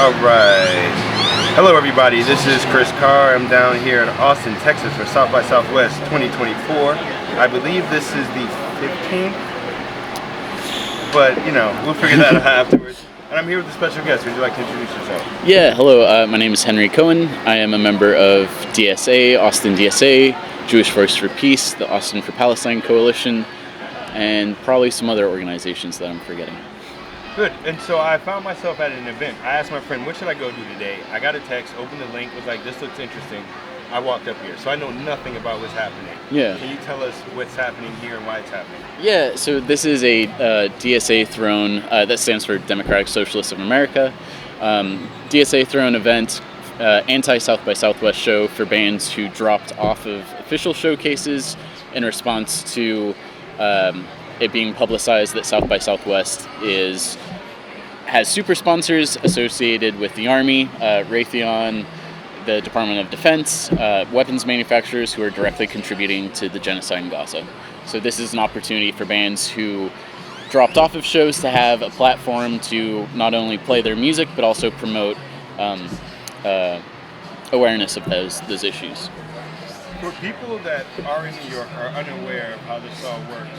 Alright. Hello everybody, this is Chris Carr. I'm down here in Austin, Texas for South by Southwest 2024. I believe this is the 15th, but we'll figure that out afterwards. And I'm here with a special guest. Would you like to introduce yourself? Yeah, hello. My name is Henry Cohen. I am a member of DSA, Austin DSA, Jewish Voice for Peace, the Austin for Palestine Coalition, and probably some other organizations that I'm forgetting. Good. And so I found myself at an event. I asked my friend, what should I go do today? I got a text, opened the link, was like, this looks interesting. I walked up here. So I know nothing about what's happening. Yeah. Can you tell us what's happening here and why it's happening? Yeah, so this is a DSA Throne, that stands for Democratic Socialists of America. DSA Throne event, anti-South by Southwest show for bands who dropped off of official showcases in response to it being publicized that South by Southwest has super sponsors associated with the Army, Raytheon, the Department of Defense, weapons manufacturers who are directly contributing to the genocide in Gaza. So this is an opportunity for bands who dropped off of shows to have a platform to not only play their music but also promote awareness of those issues. For people that are in New York are unaware of how this all works,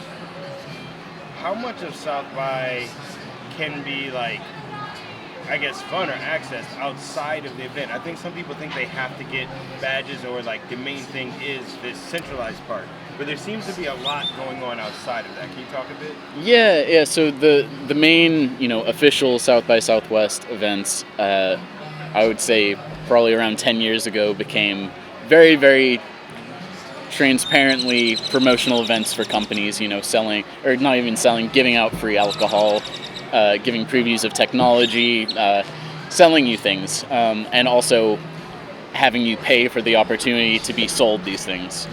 how much of South by can be fun or accessed outside of the event? I think some people think they have to get badges or the main thing is this centralized part. But there seems to be a lot going on outside of that. Can you talk a bit? Yeah. So the main, official South by Southwest events, I would say probably around 10 years ago became very, very transparently promotional events for companies, selling, or not even selling, giving out free alcohol, giving previews of technology, selling you things, and also having you pay for the opportunity to be sold these things.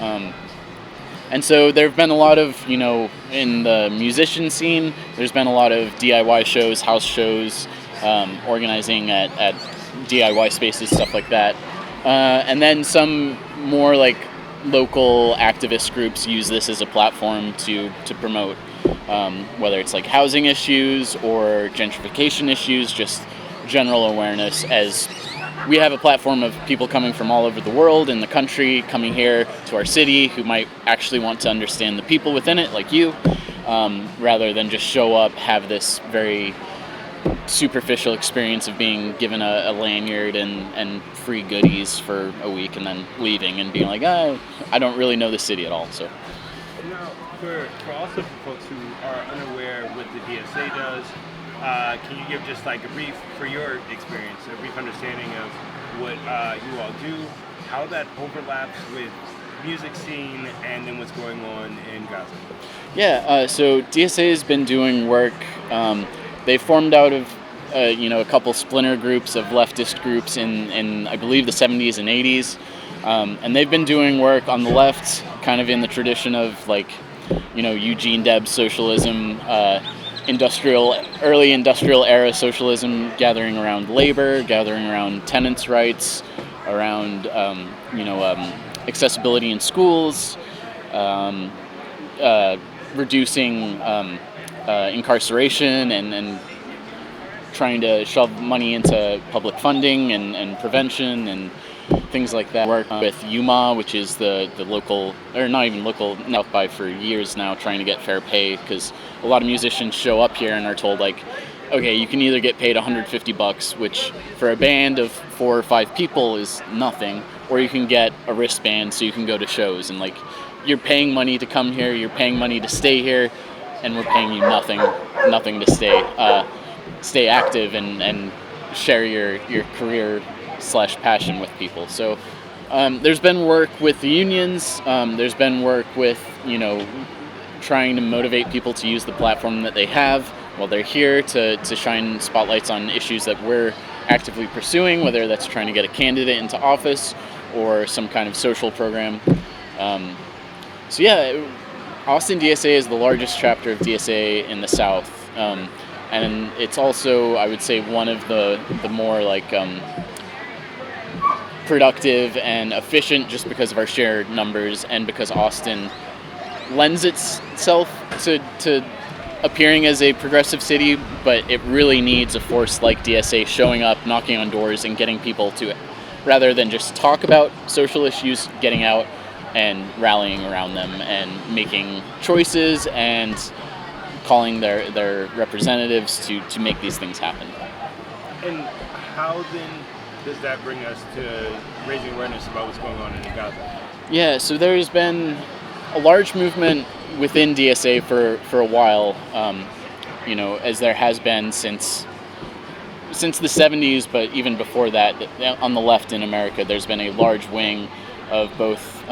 And so there have been a lot of, in the musician scene, there's been a lot of DIY shows, house shows, organizing at DIY spaces, stuff like that. And then some more local activist groups use this as a platform to promote, whether it's housing issues or gentrification issues, just general awareness, as we have a platform of people coming from all over the world and the country coming here to our city who might actually want to understand the people within it, like you, rather than just show up, have this very superficial experience of being given a lanyard and free goodies for a week and then leaving and being like, I don't really know the city at all. So now, for also for folks who are unaware what the DSA does, can you give just a brief, for your experience, a brief understanding of what you all do, how that overlaps with music scene, and then what's going on in Gaza? Yeah, so DSA has been doing work. They formed out of a couple splinter groups of leftist groups in I believe the 70s and 80s, and they've been doing work on the left, kind of in the tradition of Eugene Debs socialism, early industrial era socialism, gathering around labor, gathering around tenants' rights, around accessibility in schools, reducing incarceration and trying to shove money into public funding and prevention and things like that. Work with UMA, which is the local, or not even local, South by for years now, trying to get fair pay, because a lot of musicians show up here and are told okay, you can either get paid $150, which for a band of 4 or 5 people is nothing, or you can get a wristband so you can go to shows, and you're paying money to come here, you're paying money to stay here, and we're paying you nothing to stay active and share your career / passion with people. So there's been work with the unions, there's been work with trying to motivate people to use the platform that they have while they're here to shine spotlights on issues that we're actively pursuing, whether that's trying to get a candidate into office or some kind of social program. So yeah, Austin DSA is the largest chapter of DSA in the South, and it's also, I would say, one of the more productive and efficient, just because of our shared numbers and because Austin lends itself to appearing as a progressive city, but it really needs a force like DSA showing up, knocking on doors, and getting people to, rather than just talk about social issues, getting out and rallying around them and making choices and calling their representatives to make these things happen. And how then does that bring us to raising awareness about what's going on in Gaza? Yeah, so there's been a large movement within DSA for a while, as there has been since the 70s, but even before that, on the left in America, there's been a large wing of both,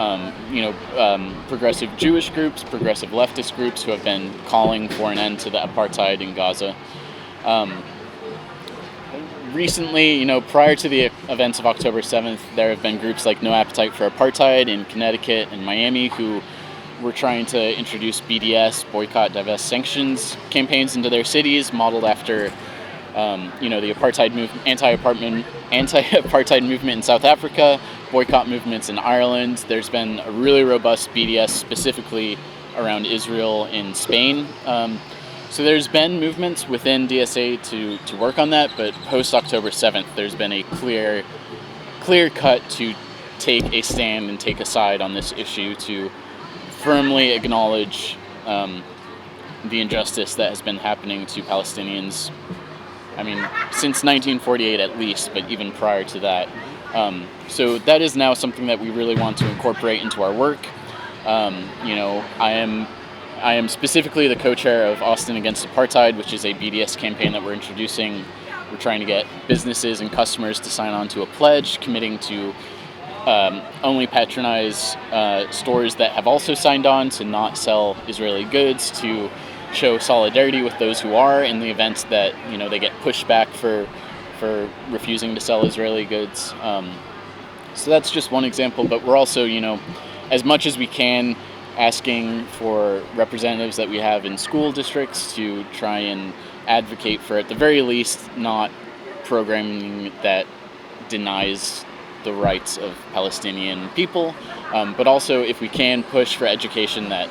progressive Jewish groups, progressive leftist groups who have been calling for an end to the apartheid in Gaza. Recently, prior to the events of October 7th, there have been groups like No Appetite for Apartheid in Connecticut and Miami who were trying to introduce BDS, Boycott, Divest, Sanctions campaigns into their cities, modeled after, the apartheid anti-apartheid movement in South Africa, boycott movements in Ireland. There's been a really robust BDS specifically around Israel in Spain. So there's been movements within DSA to work on that, but post October 7th, there's been a clear cut to take a stand and take a side on this issue, to firmly acknowledge the injustice that has been happening to Palestinians. I mean, since 1948 at least, but even prior to that. So that is now something that we really want to incorporate into our work. I am specifically the co-chair of Austin Against Apartheid, which is a BDS campaign that we're introducing. We're trying to get businesses and customers to sign on to a pledge committing to only patronize stores that have also signed on to not sell Israeli goods, to show solidarity with those who are in the event that they get pushed back for refusing to sell Israeli goods. So that's just one example, but we're also, as much as we can, asking for representatives that we have in school districts to try and advocate for, at the very least, not programming that denies the rights of Palestinian people, but also, if we can, push for education that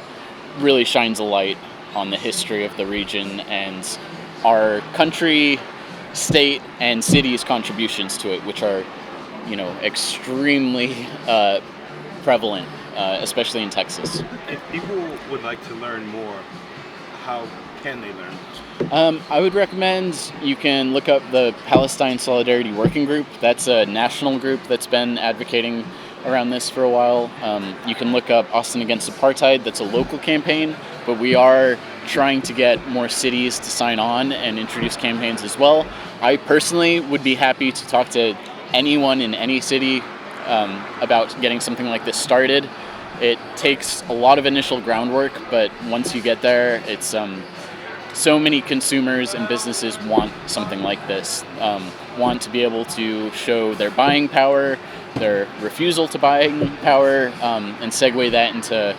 really shines a light on the history of the region and our country, state, and city's contributions to it, which are, extremely prevalent, especially in Texas. If people would like to learn more, how can they learn? I would recommend you can look up the Palestine Solidarity Working Group. That's a national group that's been advocating around this for a while. You can look up Austin Against Apartheid. That's a local campaign, but we are trying to get more cities to sign on and introduce campaigns as well. I personally would be happy to talk to anyone in any city about getting something like this started. It takes a lot of initial groundwork, but once you get there, it's so many consumers and businesses want something like this, want to be able to show their buying power, their refusal to buying power, and segue that into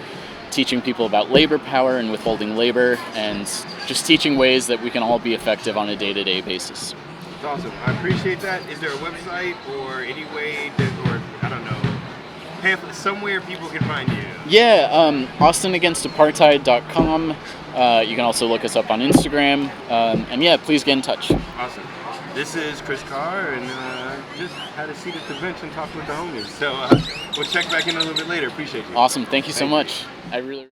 teaching people about labor power and withholding labor, and just teaching ways that we can all be effective on a day-to-day basis. That's awesome. I appreciate that. Is there a website or any way that, or I don't know, pamphlet somewhere people can find you? Yeah, AustinAgainstApartheid.com. You can also look us up on Instagram. And yeah, please get in touch. Awesome. This is Chris Carr, and just had a seat at the bench and talked with the homies. So we'll check back in a little bit later. Appreciate you. Awesome. Thank you so much. I really